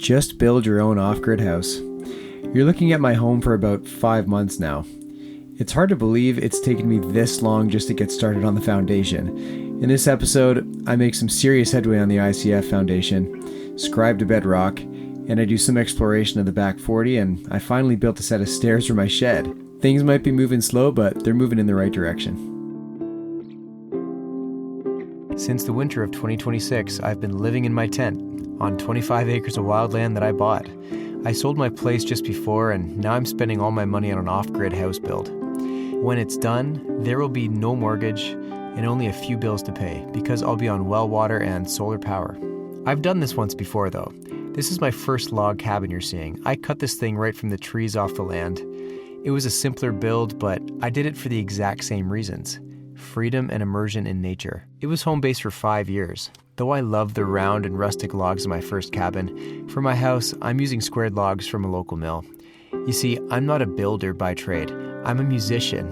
Just build your own off-grid house. You're looking at my home for about 5 months now. It's hard to believe it's taken me this long just to get started on the foundation. In this episode, I make some serious headway on the ICF Foundation, scribed to bedrock, and I do some exploration of the back 40, and I finally built a set of stairs for my shed. Things might be moving slow, but they're moving in the right direction. Since the winter of 2026, I've been living in my tent on 25 acres of wildland that I bought. I sold my place just before, and now I'm spending all my money on an off-grid house build. When it's done, there will be no mortgage and only a few bills to pay because I'll be on well water and solar power. I've done this once before though. This is my first log cabin you're seeing. I cut this thing right from the trees off the land. It was a simpler build, but I did it for the exact same reasons. Freedom and immersion in nature. It was home base for 5 years. Though I love the round and rustic logs in my first cabin, for my house, I'm using squared logs from a local mill. You see, I'm not a builder by trade. I'm a musician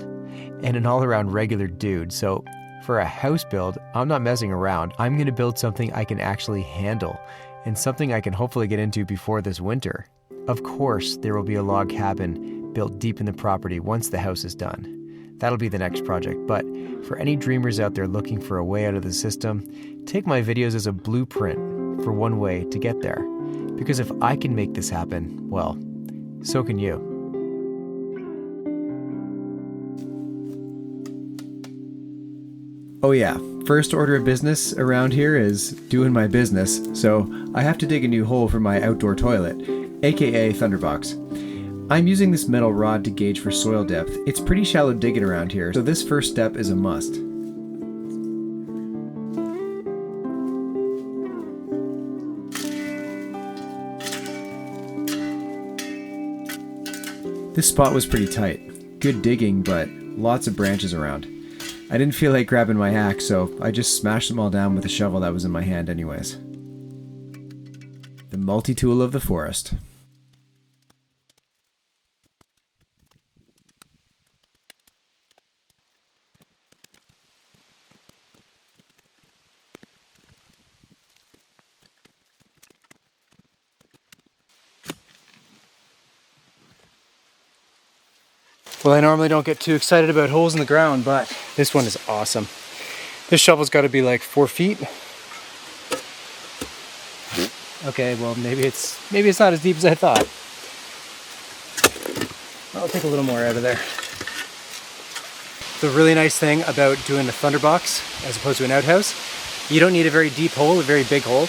and an all-around regular dude, so for a house build, I'm not messing around. I'm going to build something I can actually handle and something I can hopefully get into before this winter. Of course, there will be a log cabin built deep in the property once the house is done. That'll be the next project, but for any dreamers out there looking for a way out of the system, take my videos as a blueprint for one way to get there. Because if I can make this happen, well, so can you. Oh yeah, first order of business around here is doing my business, so I have to dig a new hole for my outdoor toilet, aka Thunderbox. I'm using this metal rod to gauge for soil depth. It's pretty shallow digging around here, so this first step is a must. This spot was pretty tight. Good digging, but lots of branches around. I didn't feel like grabbing my axe, so I just smashed them all down with a shovel that was in my hand anyways. The multi-tool of the forest. Well, I normally don't get too excited about holes in the ground, but this one is awesome. This shovel's got to be like 4 feet. Okay, well maybe it's not as deep as I thought. I'll take a little more out of there. The really nice thing about doing a Thunderbox as opposed to an outhouse, you don't need a very deep hole, a very big hole,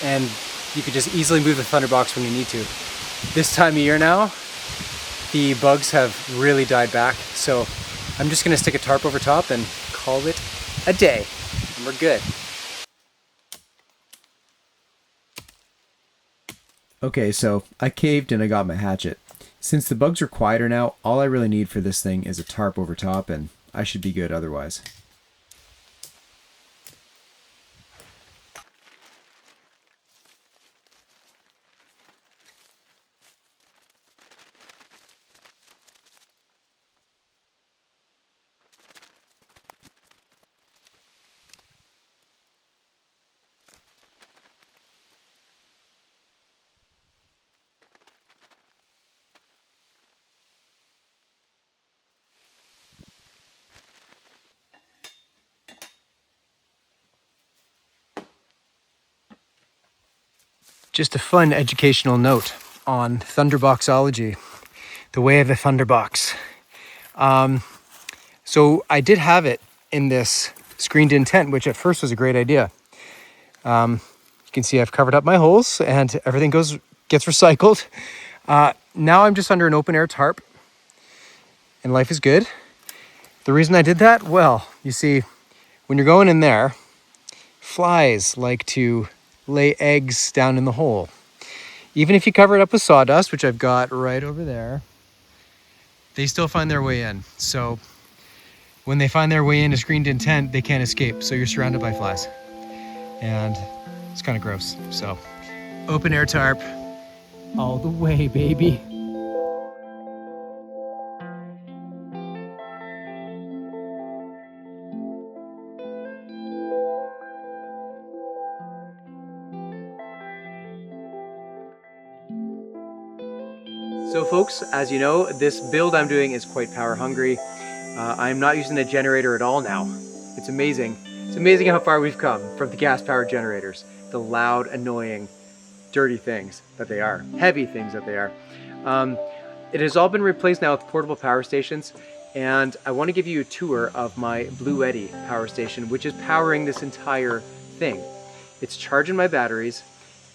and you could just easily move the Thunderbox when you need to. This time of year now, the bugs have really died back, so I'm just gonna stick a tarp over top and call it a day, and we're good. Okay, so I caved and I got my hatchet. Since the bugs are quieter now, all I really need for this thing is a tarp over top, and I should be good otherwise. Just a fun educational note on Thunderboxology, the way of the Thunderbox. So I did have it in this screened-in tent, which at first was a great idea. You can see I've covered up my holes and everything gets recycled. Now I'm just under an open-air tarp, and life is good. The reason I did that, well, you see, when you're going in there, flies like to lay eggs down in the hole. Even if you cover it up with sawdust, which I've got right over there, they still find their way in. So when they find their way in a screened-in tent, they can't escape. So you're surrounded by flies. And it's kind of gross. So open air tarp all the way, baby. So folks, as you know, this build I'm doing is quite power hungry. I'm not using a generator at all now. It's amazing. It's amazing how far we've come from the gas powered generators, the loud, annoying, dirty things that they are, heavy things that they are. It has all been replaced now with portable power stations, and I want to give you a tour of my BLUETTI power station, which is powering this entire thing. It's charging my batteries,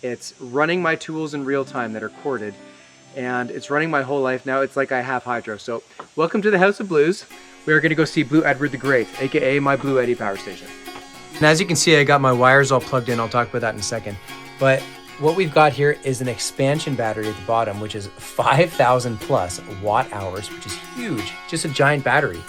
it's running my tools in real time that are corded, and it's running my whole life now. It's like I have hydro. So welcome to the House of Blues. We are going to go see Blue Edward the Great, aka my BLUETTI power station. And as you can see, I got my wires all plugged in. I'll talk about that in a second. But what we've got here is an expansion battery at the bottom, which is 5,000 plus watt hours, which is huge, just a giant battery.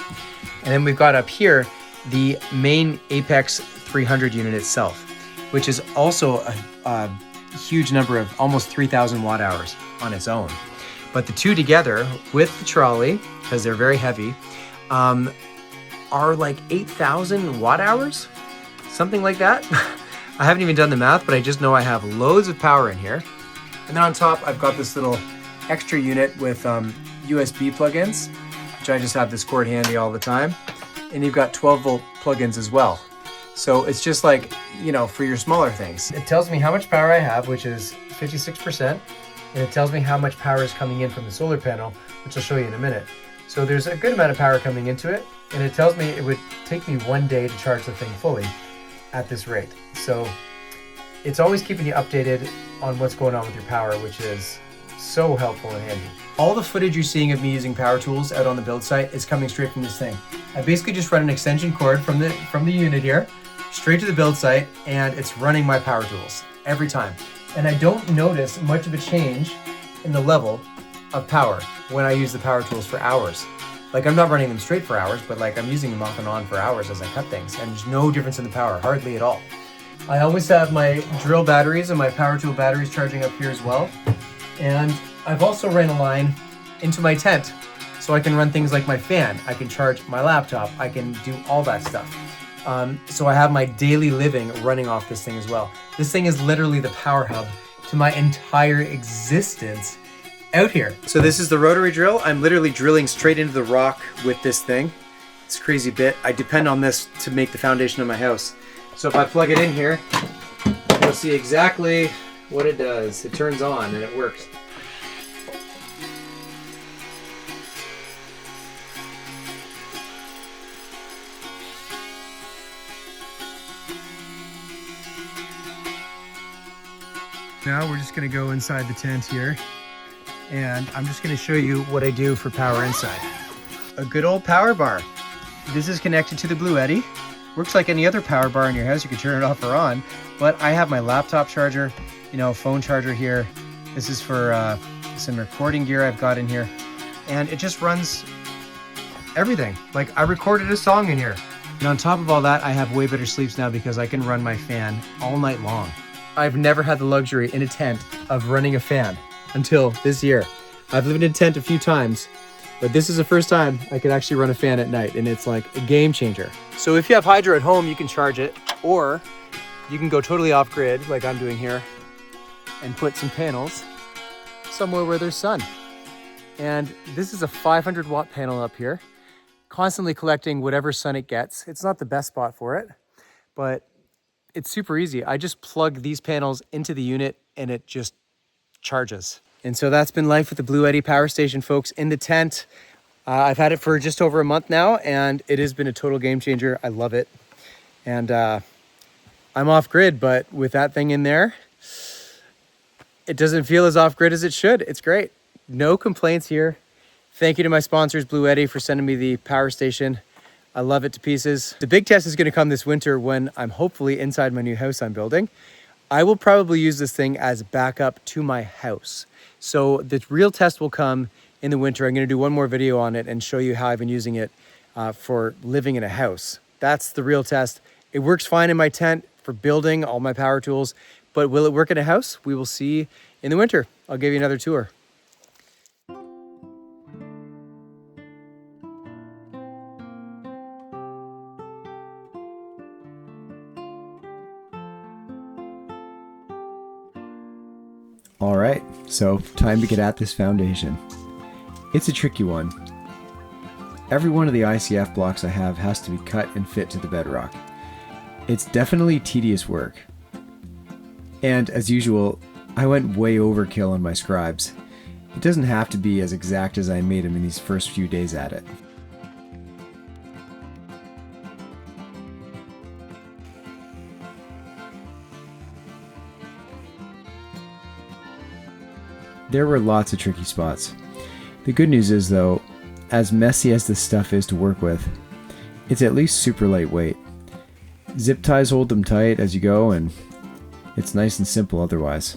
And then we've got up here the main Apex 300 unit itself, which is also a huge number of almost 3,000 watt hours on its own. But the two together with the trolley, because they're very heavy, are like 8,000 watt hours, something like that. I haven't even done the math, but I just know I have loads of power in here. And then on top, I've got this little extra unit with USB plugins, which I just have this cord handy all the time. And you've got 12 volt plugins as well. So it's just like, you know, for your smaller things. It tells me how much power I have, which is 56%. And it tells me how much power is coming in from the solar panel, which I'll show you in a minute. So there's a good amount of power coming into it. And it tells me it would take me 1 day to charge the thing fully at this rate. So it's always keeping you updated on what's going on with your power, which is so helpful and handy. All the footage you're seeing of me using power tools out on the build site is coming straight from this thing. I basically just run an extension cord from the unit here, straight to the build site, and it's running my power tools every time. And I don't notice much of a change in the level of power when I use the power tools for hours. Like, I'm not running them straight for hours, but like I'm using them off and on for hours as I cut things, and there's no difference in the power, hardly at all. I always have my drill batteries and my power tool batteries charging up here as well. And I've also ran a line into my tent so I can run things like my fan. I can charge my laptop. I can do all that stuff. So I have my daily living running off this thing as well. This thing is literally the power hub to my entire existence out here. So this is the rotary drill. I'm literally drilling straight into the rock with this thing. It's a crazy bit. I depend on this to make the foundation of my house. So if I plug it in here, you'll see exactly what it does. It turns on and it works. Now we're just gonna go inside the tent here, and I'm just gonna show you what I do for power inside. A good old power bar. This is connected to the BLUETTI. Works like any other power bar in your house. You can turn it off or on, but I have my laptop charger, you know, phone charger here. This is for some recording gear I've got in here, and it just runs everything. Like, I recorded a song in here. And on top of all that, I have way better sleeps now because I can run my fan all night long. I've never had the luxury in a tent of running a fan until this year. I've lived in a tent a few times, but this is the first time I could actually run a fan at night, and it's like a game changer. So if you have hydro at home, you can charge it, or you can go totally off grid like I'm doing here and put some panels somewhere where there's sun. And this is a 500 watt panel up here, constantly collecting whatever sun it gets. It's not the best spot for it, but it's super easy. I just plug these panels into the unit and it just charges. And so that's been life with the BLUETTI power station, folks, in the tent. I've had it for just over a month now, and it has been a total game changer. I love it. And I'm off grid, but with that thing in there, it doesn't feel as off grid as it should. It's great. No complaints here. Thank you to my sponsors, BLUETTI, for sending me the power station. I love it to pieces. The big test is going to come this winter when I'm hopefully inside my new house I'm building. I will probably use this thing as backup to my house. So the real test will come in the winter. I'm going to do one more video on it and show you how I've been using it for living in a house. That's the real test. It works fine in my tent for building all my power tools, but will it work in a house? We will see in the winter. I'll give you another tour. All right, so time to get at this foundation. It's a tricky one. Every one of the ICF blocks I have has to be cut and fit to the bedrock. It's definitely tedious work. And as usual, I went way overkill on my scribes. It doesn't have to be as exact as I made them in these first few days at it. There were lots of tricky spots. The good news is though, as messy as this stuff is to work with, it's at least super lightweight. Zip ties hold them tight as you go, and it's nice and simple otherwise.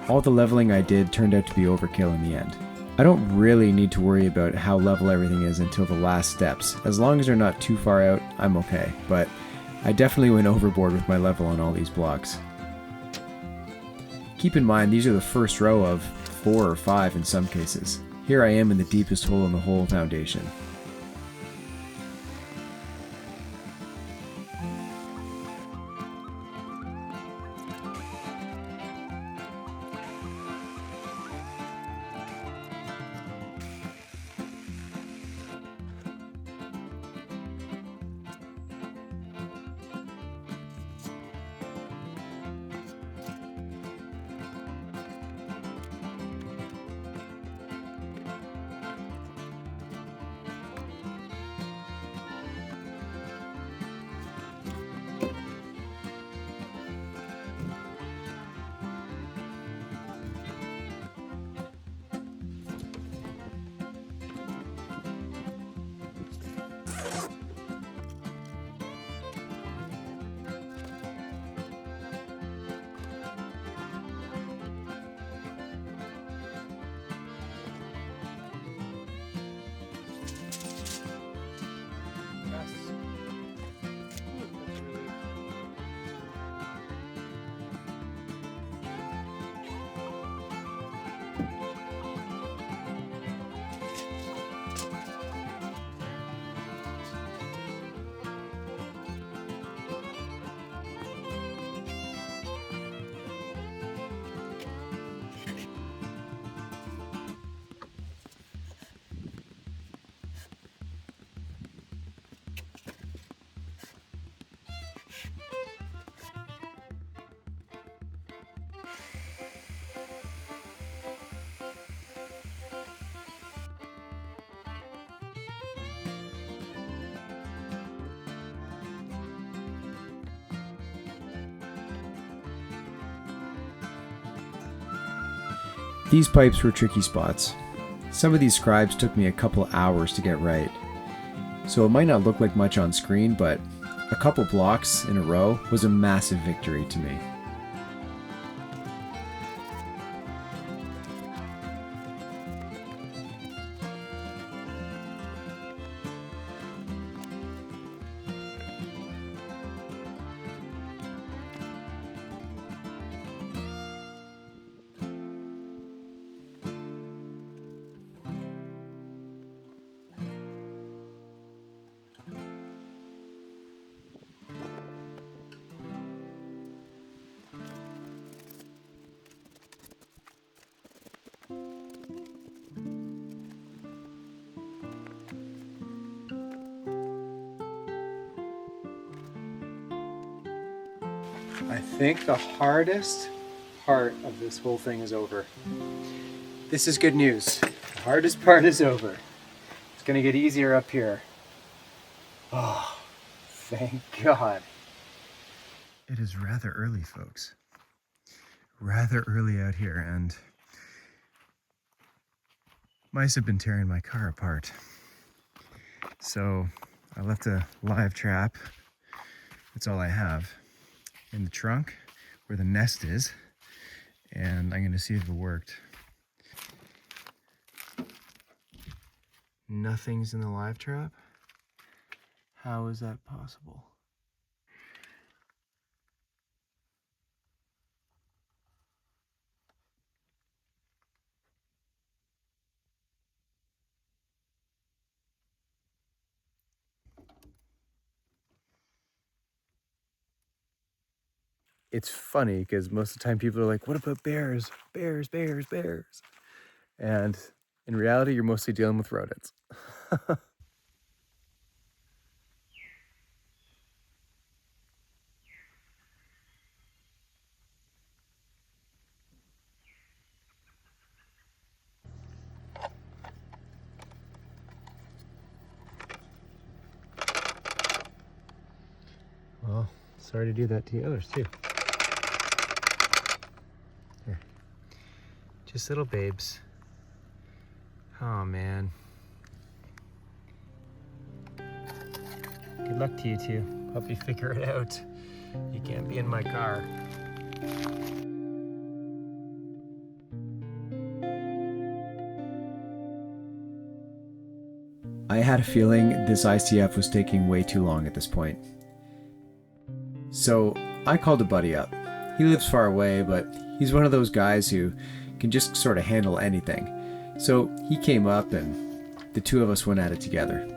All the leveling I did turned out to be overkill in the end. I don't really need to worry about how level everything is until the last steps. As long as they're not too far out, I'm okay, but I definitely went overboard with my level on all these blocks. Keep in mind, these are the first row of 4 or 5 in some cases. Here I am in the deepest hole in the whole foundation. These pipes were tricky spots. Some of these scribes took me a couple hours to get right. So it might not look like much on screen, but a couple blocks in a row was a massive victory to me. I think the hardest part of this whole thing is over. This is good news. The hardest part is over. It's gonna get easier up here. Oh, thank God. It is rather early, folks. Rather early out here, and mice have been tearing my car apart. So I left a live trap. That's all I have in the trunk where the nest is, and I'm gonna see if it worked. Nothing's in the live trap? How is that possible? It's funny because most of the time people are like, what about bears? Bears, bears, bears. And in reality, you're mostly dealing with rodents. Well, sorry to do that to the others too. Here. Just little babes. Oh man. Good luck to you two. Hope you figure it out. You can't be in my car. I had a feeling this ICF was taking way too long at this point. So I called a buddy up. He lives far away, but he's one of those guys who can just sort of handle anything. So he came up and the two of us went at it together.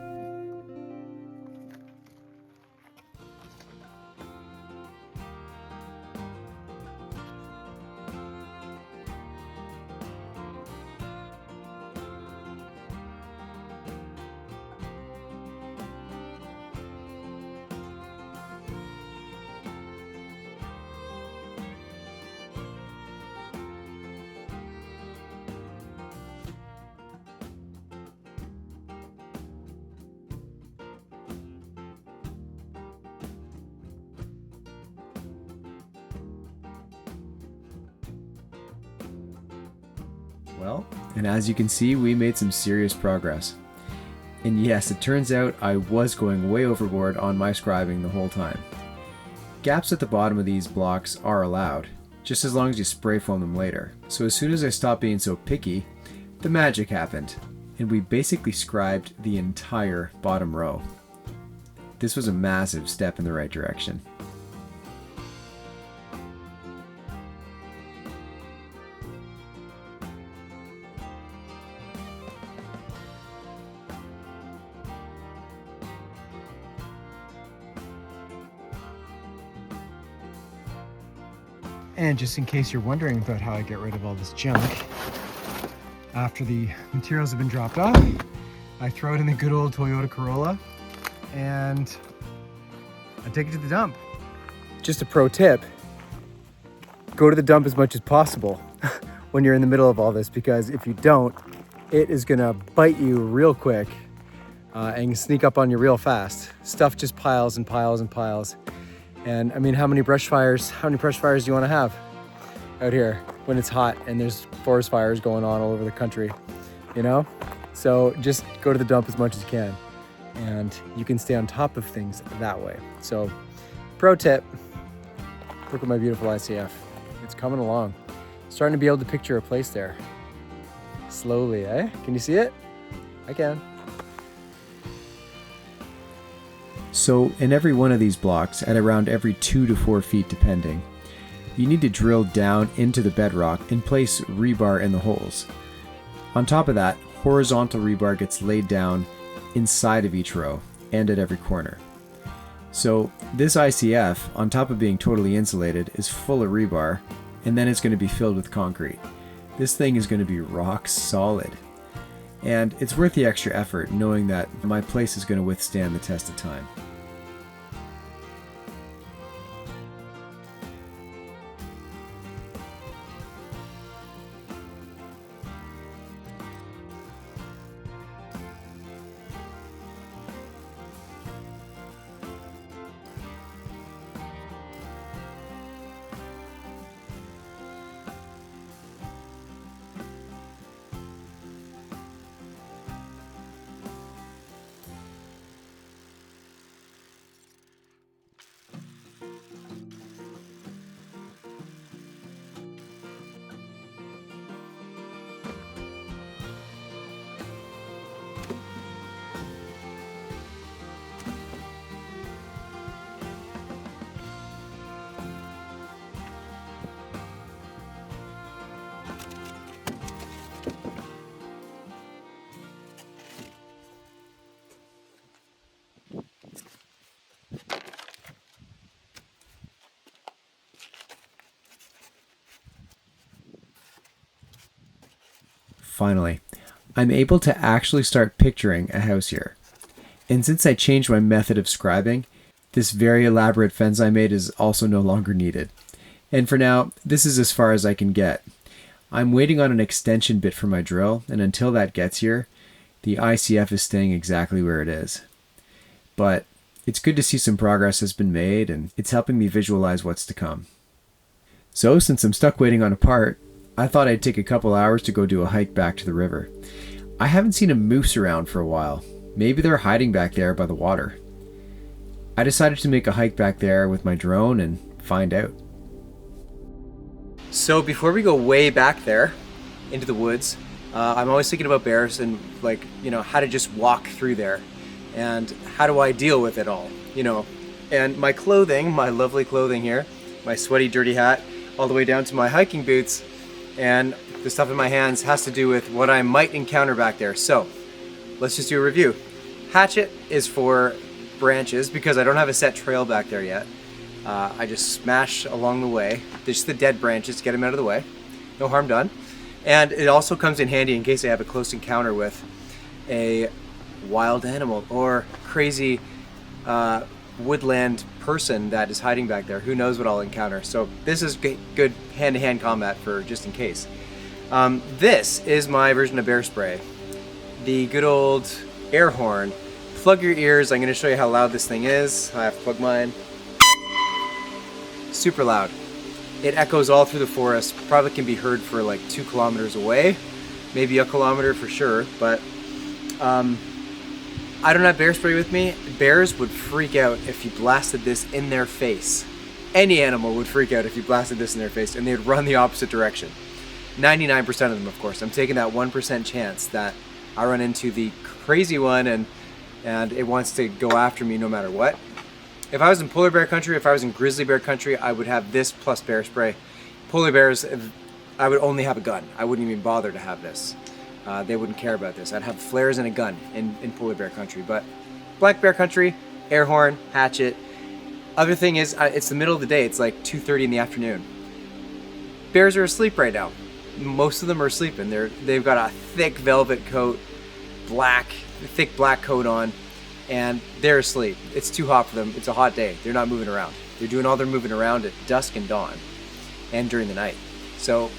Well, and as you can see, we made some serious progress. And yes, it turns out I was going way overboard on my scribing the whole time. Gaps at the bottom of these blocks are allowed, just as long as you spray foam them later. So as soon as I stopped being so picky, the magic happened, and we basically scribed the entire bottom row. This was a massive step in the right direction. And just in case you're wondering about how I get rid of all this junk, after the materials have been dropped off, I throw it in the good old Toyota Corolla and I take it to the dump. Just a pro tip, go to the dump as much as possible when you're in the middle of all this, because if you don't, it is gonna bite you real quick and sneak up on you real fast. Stuff just piles and piles and piles. And I mean, how many brush fires do you want to have out here when it's hot and there's forest fires going on all over the country, you know? So just go to the dump as much as you can and you can stay on top of things that way. So pro tip, look at my beautiful ICF. It's coming along. Starting to be able to picture a place there. Slowly, eh? Can you see it? I can. So in every one of these blocks, at around every 2 to 4 feet depending, you need to drill down into the bedrock and place rebar in the holes. On top of that, horizontal rebar gets laid down inside of each row and at every corner. So this ICF, on top of being totally insulated, is full of rebar, and then it's going to be filled with concrete. This thing is going to be rock solid. And it's worth the extra effort knowing that my place is going to withstand the test of time. Finally, I'm able to actually start picturing a house here. And since I changed my method of scribing, this very elaborate fence I made is also no longer needed. And for now, this is as far as I can get. I'm waiting on an extension bit for my drill, and until that gets here, the ICF is staying exactly where it is. But it's good to see some progress has been made, and it's helping me visualize what's to come. So since I'm stuck waiting on a part, I thought I'd take a couple hours to go do a hike back to the river. I haven't seen a moose around for a while. Maybe they're hiding back there by the water. I decided to make a hike back there with my drone and find out. So before we go way back there into the woods, I'm always thinking about bears and how to just walk through there and how do I deal with it all, and my clothing, my lovely clothing here, my sweaty dirty hat, all the way down to my hiking boots and the stuff in my hands has to do with what I might encounter back there. So let's just do a review. Hatchet is for branches because I don't have a set trail back there yet. I just smash along the way, just the dead branches to get them out of the way. No harm done. And it also comes in handy in case I have a close encounter with a wild animal or crazy woodland person that is hiding back there. Who knows what I'll encounter. So this is good hand-to-hand combat for just in case. This is my version of bear spray. The good old air horn. Plug your ears. I'm going to show you how loud this thing is. I have to plug mine. Super loud. It echoes all through the forest. Probably can be heard for like 2 kilometers away. Maybe a kilometer for sure. But I don't have bear spray with me. Bears would freak out if you blasted this in their face. Any animal would freak out if you blasted this in their face and they'd run the opposite direction. 99% of them, of course. I'm taking that 1% chance that I run into the crazy one and it wants to go after me no matter what. If I was in polar bear country, if I was in grizzly bear country, I would have this plus bear spray. Polar bears, I would only have a gun. I wouldn't even bother to have this. They wouldn't care about this. I'd have flares and a gun in polar bear country. But black bear country, air horn, hatchet. Other thing is, it's the middle of the day. It's like 2:30 in the afternoon. Bears are asleep right now. Most of them are sleeping. They've got a thick velvet coat, thick black coat on, and they're asleep. It's too hot for them. It's a hot day. They're not moving around. They're doing all their moving around at dusk and dawn and during the night. So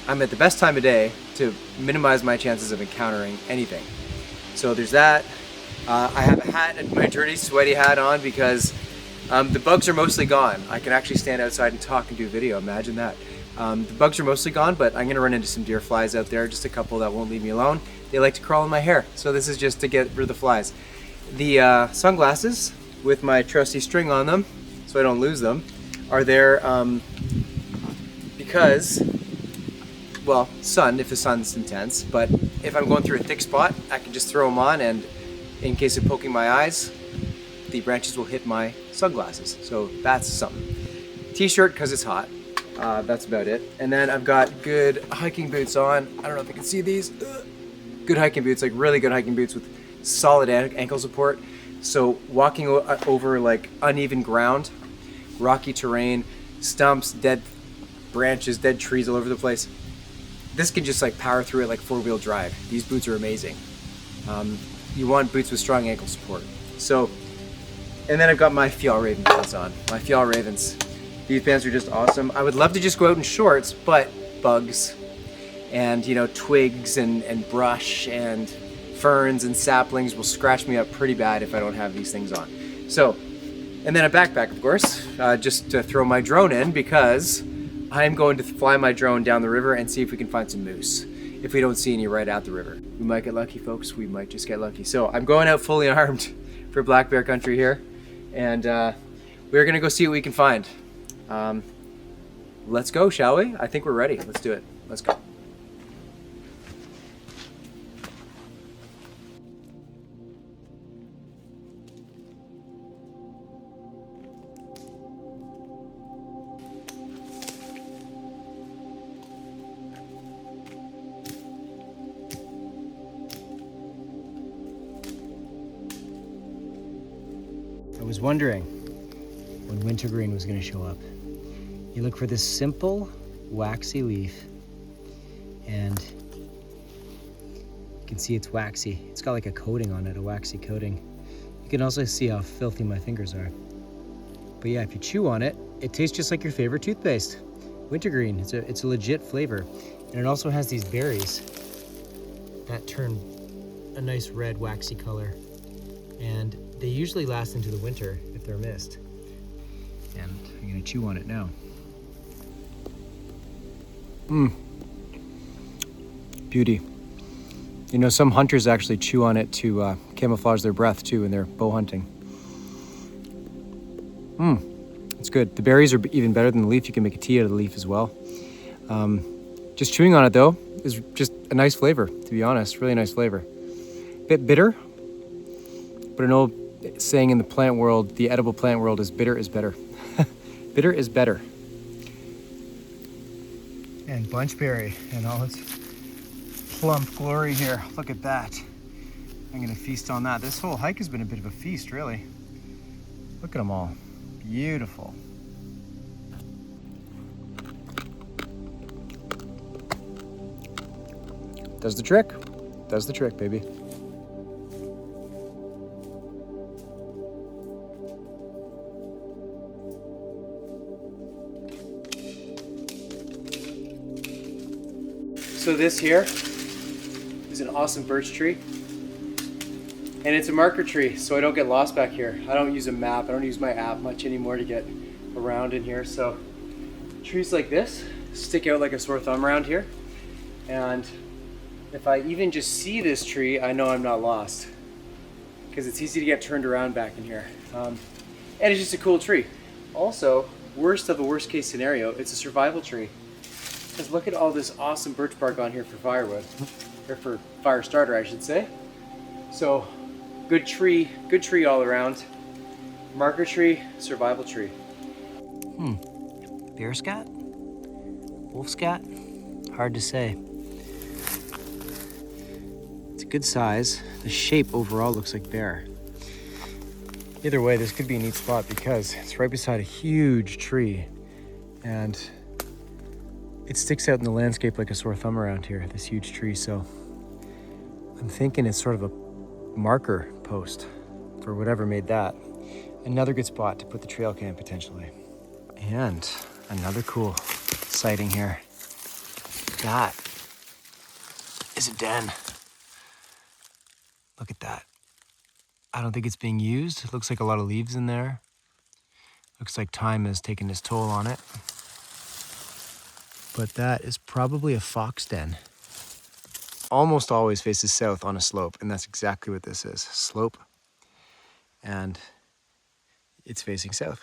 I'm at the best time of day to minimize my chances of encountering anything. So there's that. I have a hat, my dirty, sweaty hat on because the bugs are mostly gone. I can actually stand outside and talk and do video. Imagine that. The bugs are mostly gone, but I'm going to run into some deer flies out there, just a couple that won't leave me alone. They like to crawl in my hair, so this is just to get rid of the flies. The sunglasses with my trusty string on them, so I don't lose them, are there because, well, sun, if the sun's intense, but if I'm going through a thick spot, I can just throw them on, and in case of poking my eyes, the branches will hit my sunglasses, so that's something. T-shirt, because it's hot. That's about it. And then I've got good hiking boots on. I don't know if you can see these. Good hiking boots, like really good hiking boots with solid ankle support. So walking over like uneven ground, rocky terrain, stumps, dead branches, dead trees all over the place. This can just like power through it like 4-wheel drive. These boots are amazing. You want boots with strong ankle support. So, and then I've got my Fjall Raven pants on. My Fjall Ravens. These pants are just awesome. I would love to just go out in shorts, but bugs and, twigs and brush and ferns and saplings will scratch me up pretty bad if I don't have these things on. So, and then a backpack, of course, just to throw my drone in because I'm going to fly my drone down the river and see if we can find some moose. If we don't see any right at the river. We might get lucky, folks. We might just get lucky. So I'm going out fully armed for black bear country here. And we're going to go see what we can find. Let's go, shall we? I think we're ready. Let's do it. Let's go. I was wondering when wintergreen was going to show up. You look for this simple, waxy leaf, and You can see it's waxy. It's got like a coating on it, a waxy coating. You can also see how filthy my fingers are. But yeah, if you chew on it, it tastes just like your favorite toothpaste. Wintergreen, it's a legit flavor. And it also has these berries that turn a nice red waxy color. And they usually last into the winter if they're missed. And I'm gonna chew on it now. Beauty. You know, some hunters actually chew on it to camouflage their breath too when they're bow hunting. It's good. The berries are even better than the leaf. You can make a tea out of the leaf as well. Just chewing on it though is just a nice flavor, to be honest. Really nice flavor. Bit bitter, but an old saying in the plant world, the edible plant world, is bitter is better. Bitter is better. And bunchberry and all its plump glory here. Look at that. I'm gonna feast on that. This whole hike has been a bit of a feast, really. Look at them all. Beautiful. Does the trick. Does the trick, baby. So this here is an awesome birch tree, and it's a marker tree, so I don't get lost back here. I don't use a map, I don't use my app much anymore to get around in here. So trees like this stick out like a sore thumb around here, and if I even just see this tree, I know I'm not lost, because it's easy to get turned around back in here. And it's just a cool tree. Also, worst of a worst case scenario, it's a survival tree. Because look at all this awesome birch bark on here for firewood, or for fire starter, I should say. So, good tree all around. Marker tree, survival tree. Bear scat? Wolf scat? Hard to say. It's a good size. The shape overall looks like bear. Either way, this could be a neat spot because it's right beside a huge tree, and it sticks out in the landscape like a sore thumb around here, this huge tree. So I'm thinking it's sort of a marker post for whatever made that. Another good spot to put the trail cam potentially. And another cool sighting here. That is a den. Look at that. I don't think it's being used. It looks like a lot of leaves in there. Looks like time has taken its toll on it. But that is probably a fox den. Almost always faces south on a slope, and that's exactly what this is. Slope, and it's facing south.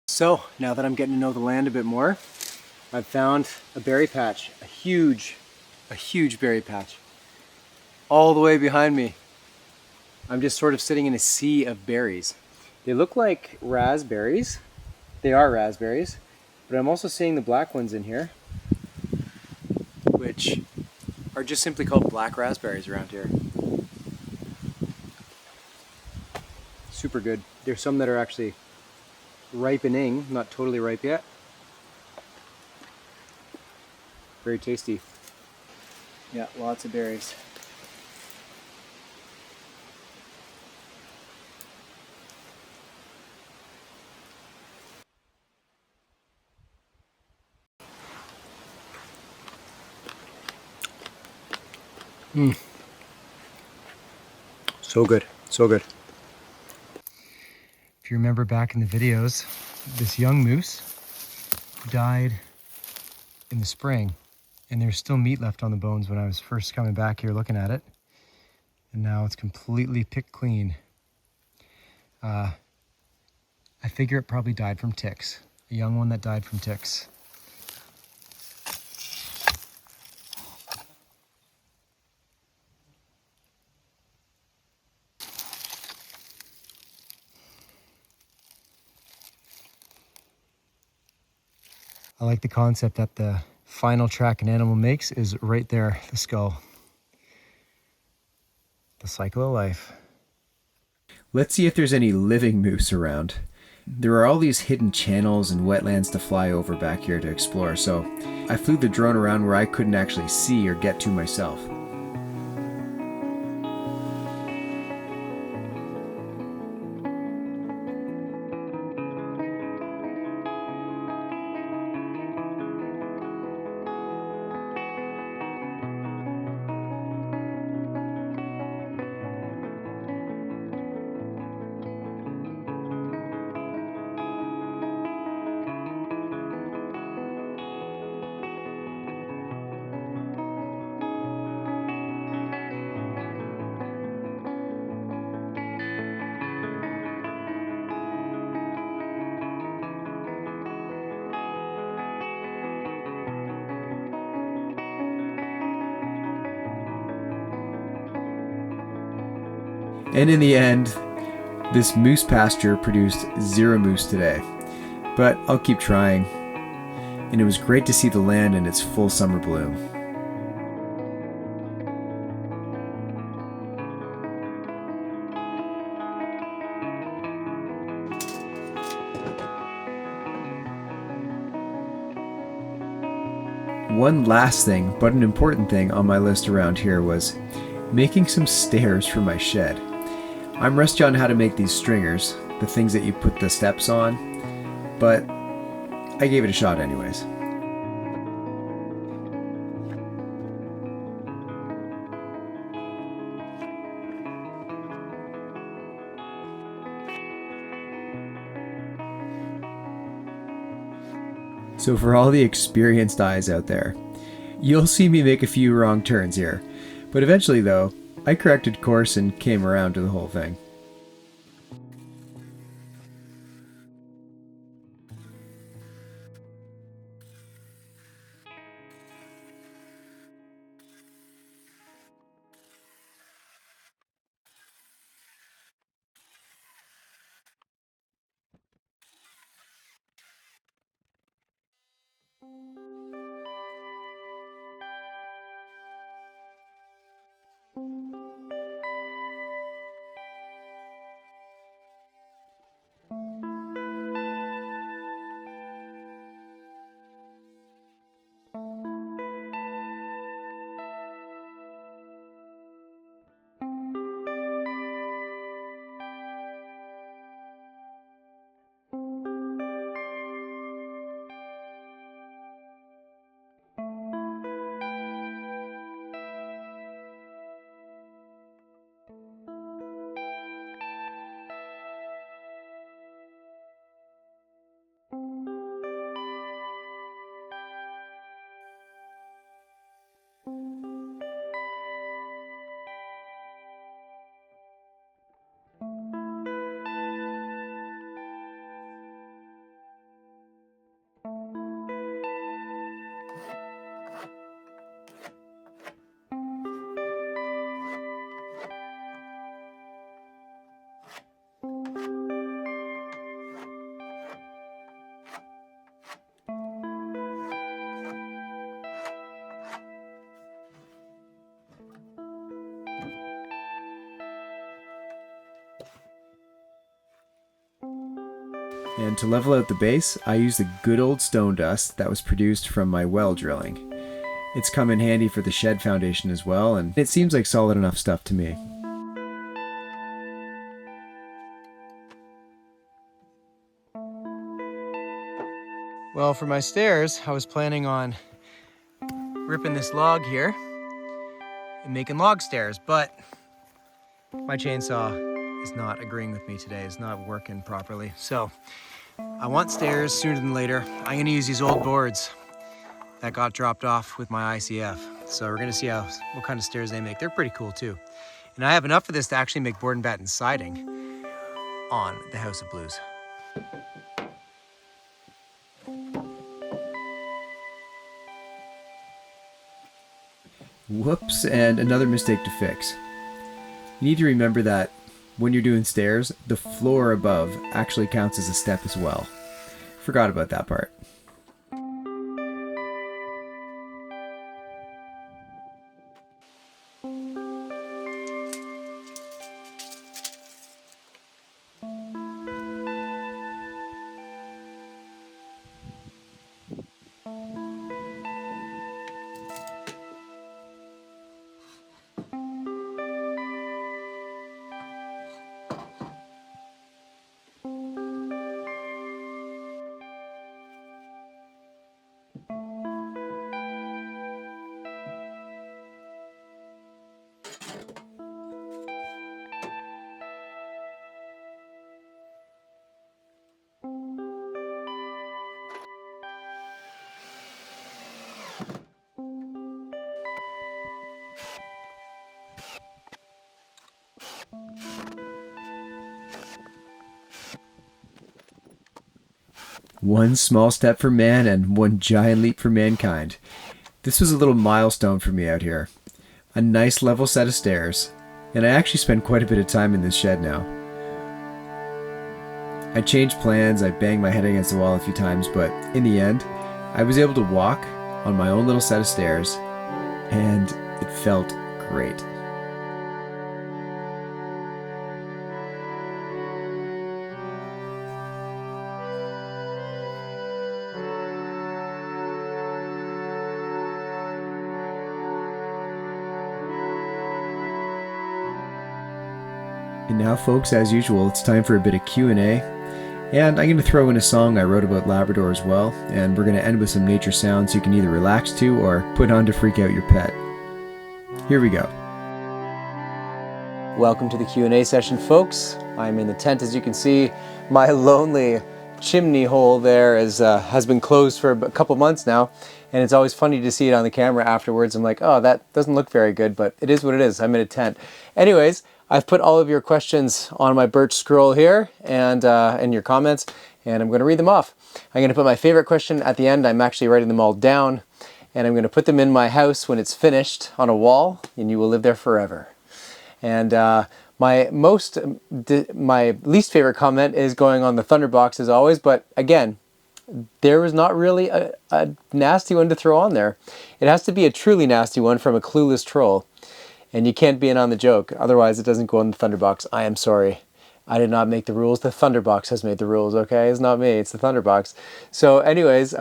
So, now that I'm getting to know the land a bit more, I've found a berry patch, a huge berry patch, all the way behind me. I'm just sort of sitting in a sea of berries. They look like raspberries. They are raspberries, but I'm also seeing the black ones in here, which are just simply called black raspberries around here. Super good. There's some that are actually ripening, not totally ripe yet. Very tasty. Yeah, lots of berries. So good, so good. If you remember back in the videos, this young moose died in the spring, and there's still meat left on the bones when I was first coming back here looking at it. And now it's completely picked clean. I figure it probably died from ticks. A young one that died from ticks. I like the concept that the final track an animal makes is right there, the skull. The cycle of life. Let's see if there's any living moose around. There are all these hidden channels and wetlands to fly over back here to explore, so I flew the drone around where I couldn't actually see or get to myself. And in the end, this moose pasture produced 0 moose today. But I'll keep trying. And it was great to see the land in its full summer bloom. One last thing, but an important thing on my list around here was making some stairs for my shed. I'm rusty on how to make these stringers, the things that you put the steps on, but I gave it a shot anyways. So for all the experienced eyes out there, you'll see me make a few wrong turns here, but eventually though, I corrected course and came around to the whole thing. And to level out the base, I used the good old stone dust that was produced from my well drilling. It's come in handy for the shed foundation as well, and it seems like solid enough stuff to me. Well, for my stairs, I was planning on ripping this log here and making log stairs, but my chainsaw is not agreeing with me today. It's not working properly. So I want stairs sooner than later. I'm gonna use these old boards that got dropped off with my ICF. So we're gonna see what kind of stairs they make. They're pretty cool too. And I have enough of this to actually make board and batten siding on the House of Blues. Whoops, and another mistake to fix. You need to remember that when you're doing stairs, the floor above actually counts as a step as well. Forgot about that part. One small step for man and one giant leap for mankind. This was a little milestone for me out here. A nice level set of stairs, and I actually spend quite a bit of time in this shed now. I changed plans, I banged my head against the wall a few times, but in the end, I was able to walk on my own little set of stairs, and it felt great. And now, folks, as usual, it's time for a bit of Q&A. And I'm going to throw in a song I wrote about Labrador as well. And we're going to end with some nature sounds you can either relax to or put on to freak out your pet. Here we go. Welcome to the Q&A session, folks. I'm in the tent, as you can see. My lonely chimney hole there has been closed for a couple months now. And it's always funny to see it on the camera afterwards. I'm like, oh, that doesn't look very good, but it is what it is. I'm in a tent. Anyways, I've put all of your questions on my birch scroll here and your comments, and I'm going to read them off. I'm going to put my favorite question at the end. I'm actually writing them all down, and I'm going to put them in my house when it's finished on a wall, and you will live there forever. And my least favorite comment is going on the Thunderbox as always, but again, there was not really a nasty one to throw on there. It has to be a truly nasty one from a clueless troll. And you can't be in on the joke, otherwise it doesn't go in the Thunderbox. I am sorry. I did not make the rules. The Thunderbox has made the rules, okay? It's not me, it's the Thunderbox. So anyways,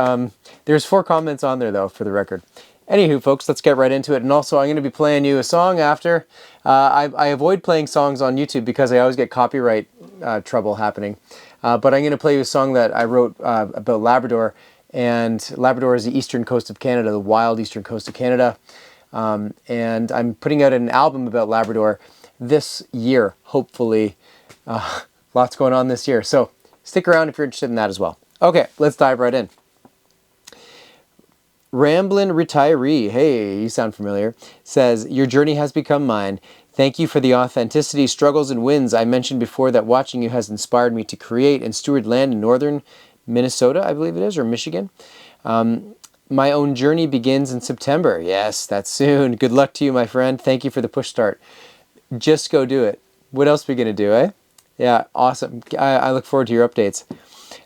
there's 4 comments on there though, for the record. Anywho, folks, let's get right into it. And also, I'm going to be playing you a song after. I avoid playing songs on YouTube because I always get copyright trouble happening. But I'm going to play you a song that I wrote about Labrador. And Labrador is the eastern coast of Canada, the wild eastern coast of Canada. And I'm putting out an album about Labrador this year, hopefully. Lots going on this year. So stick around if you're interested in that as well. Okay, let's dive right in. Ramblin' Retiree, hey, you sound familiar, says, your journey has become mine. Thank you for the authenticity, struggles, and wins. I mentioned before that watching you has inspired me to create and steward land in northern Minnesota, I believe it is, or Michigan. My own journey begins in September. Yes, that's soon. Good luck to you, my friend. Thank you for the push start. Just go do it. What else are we going to do, eh? Yeah, awesome. I look forward to your updates.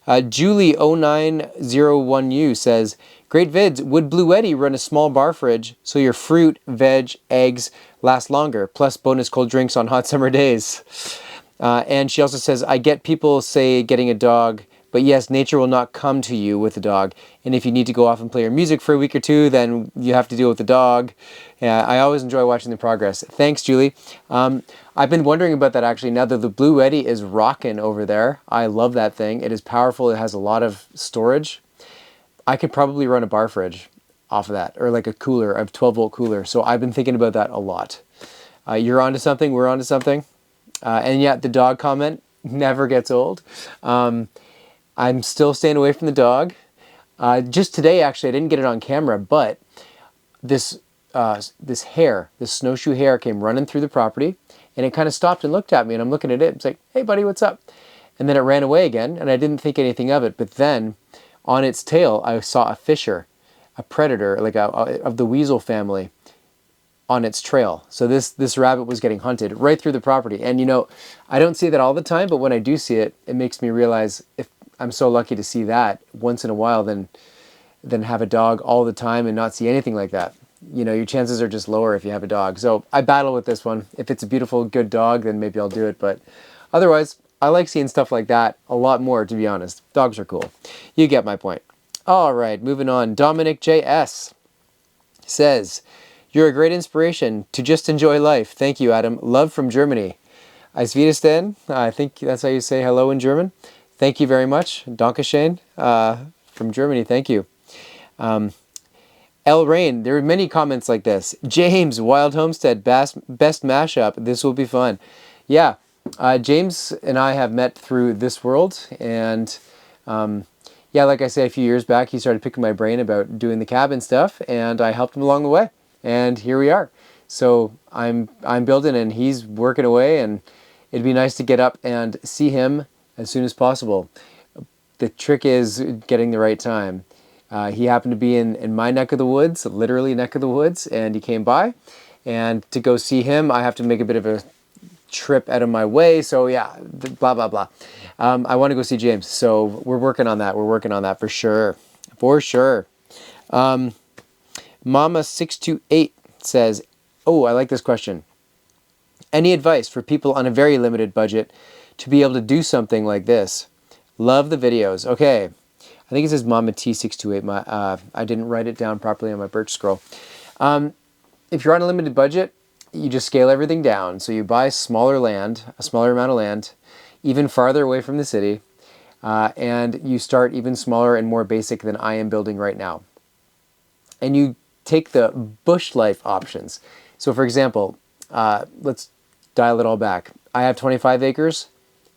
Julie0901U says, great vids. Would BLUETTI run a small bar fridge so your fruit, veg, eggs last longer, plus bonus cold drinks on hot summer days? And she also says, I get people say getting a dog, but yes, nature will not come to you with a dog. And if you need to go off and play your music for a week or two, then you have to deal with the dog. I always enjoy watching the progress. Thanks, Julie. I've been wondering about that actually. Now that the BLUETTI is rocking over there, I love that thing. It is powerful. It has a lot of storage. I could probably run a bar fridge off of that, or like a cooler, a 12-volt cooler. So I've been thinking about that a lot. You're onto something. We're onto something. And yet the dog comment never gets old. I'm still staying away from the dog. Just today, actually, I didn't get it on camera, but this snowshoe hare came running through the property, and it kind of stopped and looked at me, and I'm looking at it. It's like, hey, buddy, what's up? And then it ran away again, and I didn't think anything of it. But then, on its tail, I saw a fisher, a predator, like of the weasel family, on its trail. So this rabbit was getting hunted right through the property. And you know, I don't see that all the time, but when I do see it, it makes me realize if I'm so lucky to see that once in a while than have a dog all the time and not see anything like that. You know, your chances are just lower if you have a dog. So I battle with this one. If it's a beautiful, good dog, then maybe I'll do it. But otherwise, I like seeing stuff like that a lot more, to be honest. Dogs are cool. You get my point. All right, moving on. Dominic JS says, you're a great inspiration to just enjoy life. Thank you, Adam. Love from Germany. Eiswiedersehen. I think that's how you say hello in German. Thank you very much. Dankeschön from Germany. Thank you. L. Rain. There are many comments like this. James, Wild Homestead, best mashup. This will be fun. Yeah. James and I have met through this world. And yeah, like I said, a few years back, he started picking my brain about doing the cabin stuff. And I helped him along the way. And here we are. So I'm building and he's working away. And it'd be nice to get up and see him as soon as possible. the trick is getting the right time. He happened to be in my neck of the woods, literally neck of the woods, and he came by. And to go see him, I have to make a bit of a trip out of my way. So yeah, blah, blah, blah. I want to go see James. So we're working on that. We're working on that for sure. For sure. Mama628 says, oh, I like this question. Any advice for people on a very limited budget to be able to do something like this? Love the videos. Okay. I think it says Mama T628. I didn't write it down properly on my birch scroll. If you're on a limited budget, you just scale everything down. So you buy smaller land, a smaller amount of land, even farther away from the city, and you start even smaller and more basic than I am building right now. And you take the bush life options. So for example, let's dial it all back. I have 25 acres.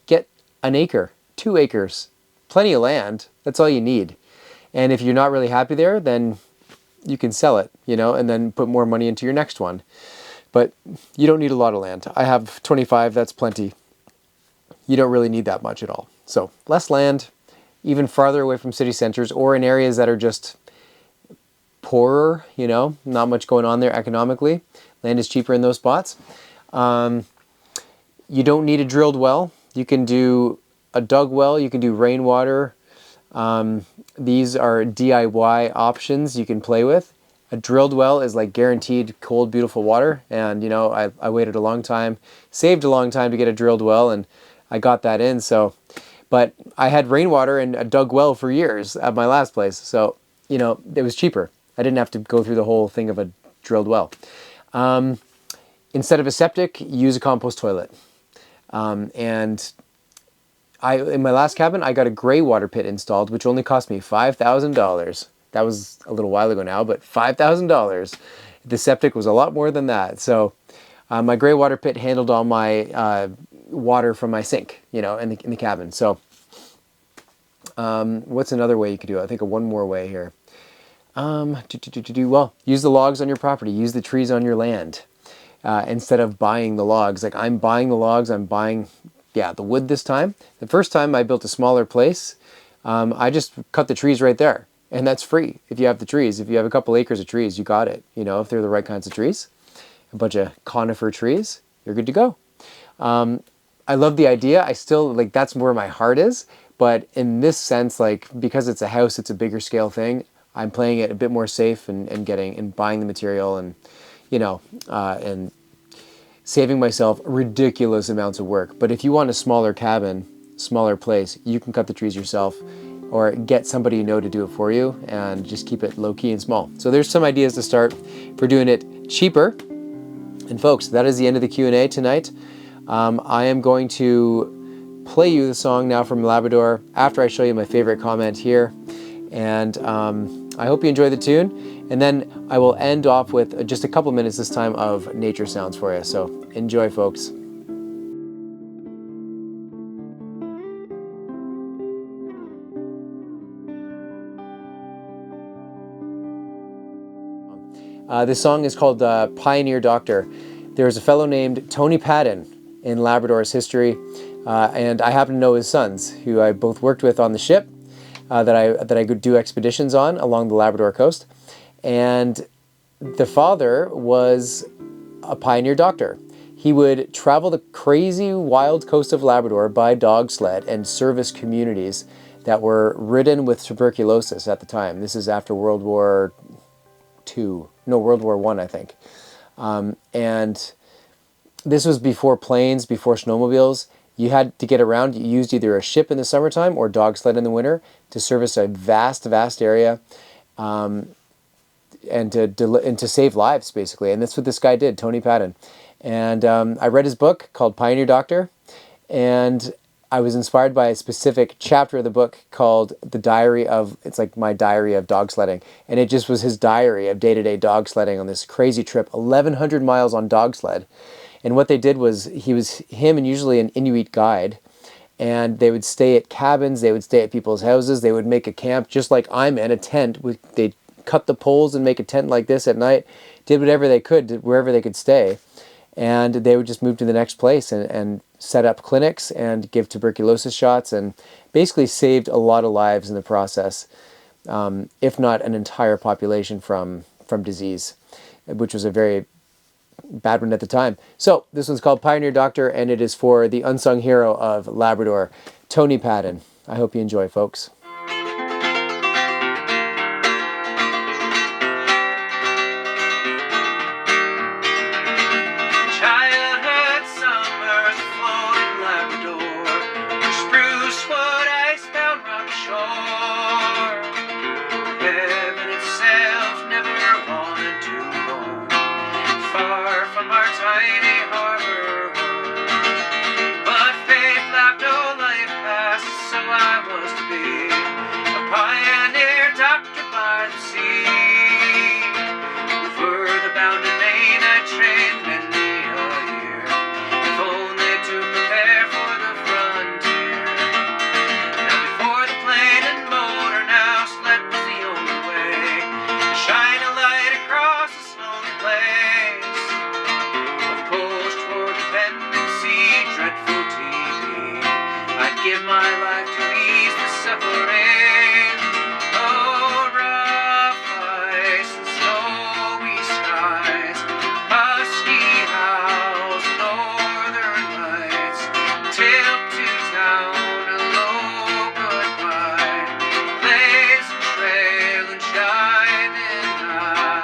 Get an acre, 2 acres, plenty of land. That's all you need. And if you're not really happy there, then you can sell it, and then put more money into your next one. But you don't need a lot of land. I have 25, that's plenty. You don't really need that much at all. So less land, even farther away from city centers or in areas that are just poorer, not much going on there economically. Land is cheaper in those spots. You don't need a drilled well. You can do a dug well. You can do rainwater. These are DIY options you can play with. A drilled well is like guaranteed cold, beautiful water. And, I waited a long time, saved a long time to get a drilled well, and I got that in. But I had rainwater and a dug well for years at my last place. So, it was cheaper. I didn't have to go through the whole thing of a drilled well. Instead of a septic, use a compost toilet. And in my last cabin, I got a gray water pit installed, which only cost me $5,000. That was a little while ago now, but $5,000. The septic was a lot more than that. So my gray water pit handled all my water from my sink, in the cabin. So what's another way you could do it? I think of one more way here. Well, use the logs on your property. Use the trees on your land instead of buying the logs. Like I'm buying the logs. I'm buying, the wood this time. The first time I built a smaller place, I just cut the trees right there. And that's free if you have the trees. If you have a couple acres of trees, you got it. If they're the right kinds of trees, a bunch of conifer trees, you're good to go. I love the idea. I still, that's where my heart is. But in this sense, because it's a house, it's a bigger scale thing. I'm playing it a bit more safe and buying the material and, and saving myself ridiculous amounts of work. But if you want a smaller cabin, smaller place, you can cut the trees yourself or get somebody you know to do it for you and just keep it low key and small. So there's some ideas to start for doing it cheaper. And folks, that is the end of the Q&A tonight. I am going to play you the song now from Labrador after I show you my favorite comment here. And I hope you enjoy the tune. And then I will end off with just a couple minutes this time of nature sounds for you. So enjoy, folks. This song is called Pioneer Doctor. There's a fellow named Tony Patton in Labrador's history, and I happen to know his sons, who I both worked with on the ship that I could do expeditions on along the Labrador coast. And the father was a pioneer doctor. He would travel the crazy wild coast of Labrador by dog sled and service communities that were ridden with tuberculosis at the time. This is after World War I, I think. And this was before planes, before snowmobiles. You had to get around. You used either a ship in the summertime or dog sled in the winter to service a vast, vast area and to save lives, basically. And that's what this guy did, Tony Patton. And I read his book called Pioneer Doctor, and I was inspired by a specific chapter of the book called it's like my diary of dog sledding. And it just was his diary of day-to-day dog sledding on this crazy trip, 1,100 miles on dog sled. And what they did was, him and usually an Inuit guide, and they would stay at cabins, they would stay at people's houses, they would make a camp just like I'm in, a tent. They'd cut the poles and make a tent like this at night, did whatever they could, wherever they could stay. And they would just move to the next place and set up clinics and give tuberculosis shots, and basically saved a lot of lives in the process, if not an entire population from disease, which was a very bad one at the time. So this one's called Pioneer Doctor, and it is for the unsung hero of Labrador, Tony Padden. I hope you enjoy, folks. Give my life to ease the suffering. Oh, rough ice and snowy skies, husky howls, northern lights, tilt to town, a low goodbye, blaze and trail and shining eye.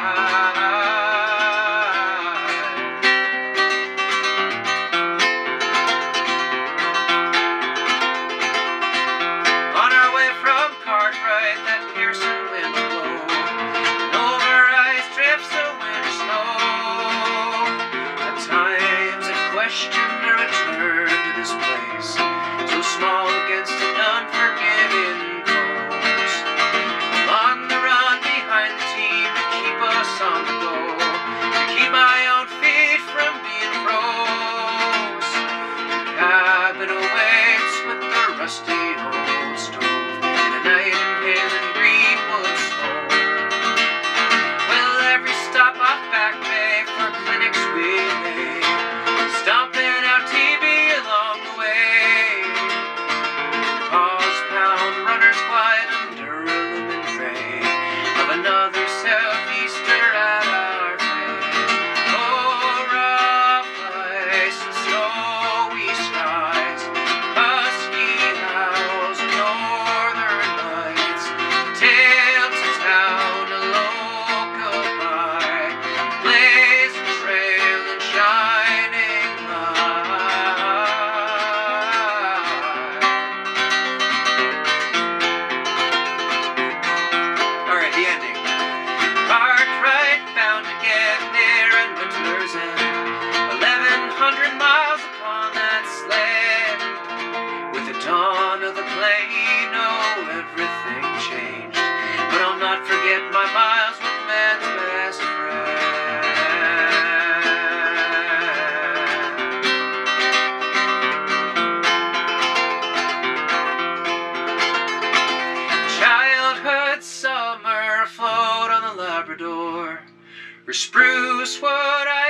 Or spruce wood,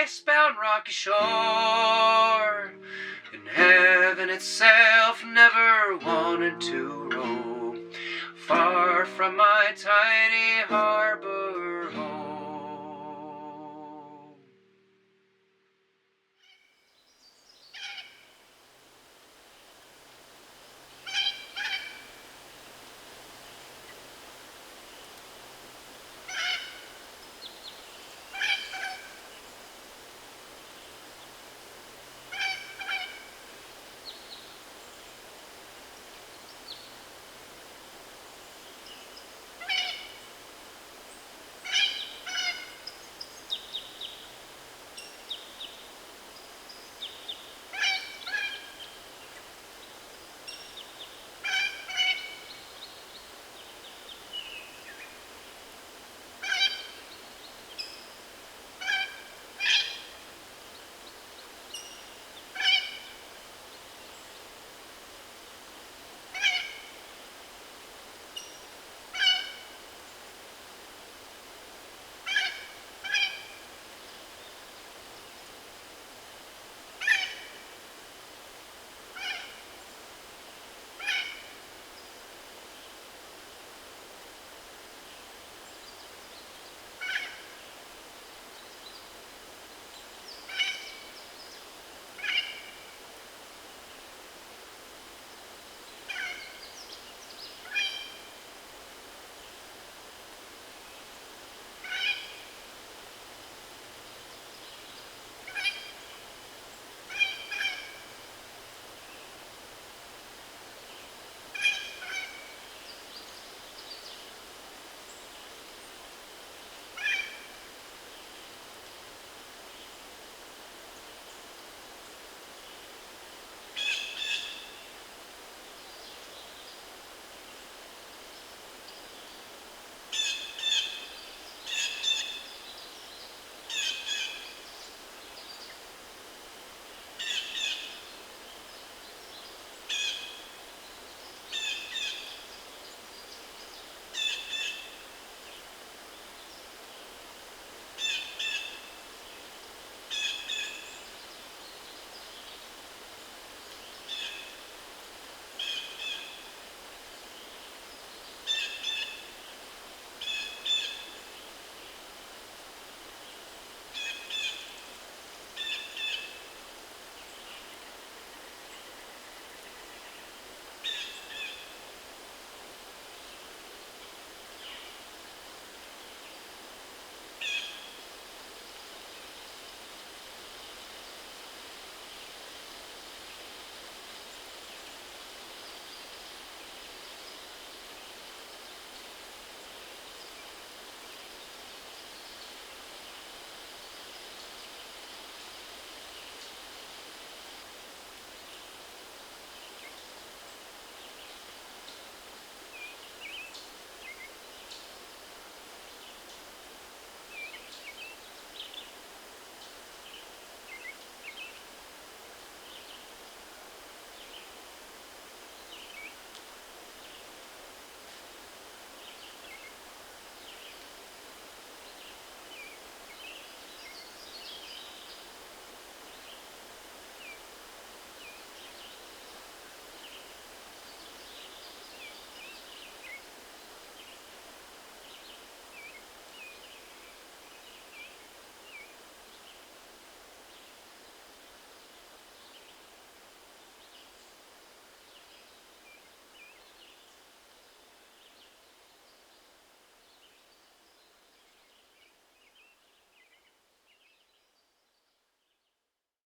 icebound rocky shore. And heaven itself never wanted to roam far from my tiny harbor.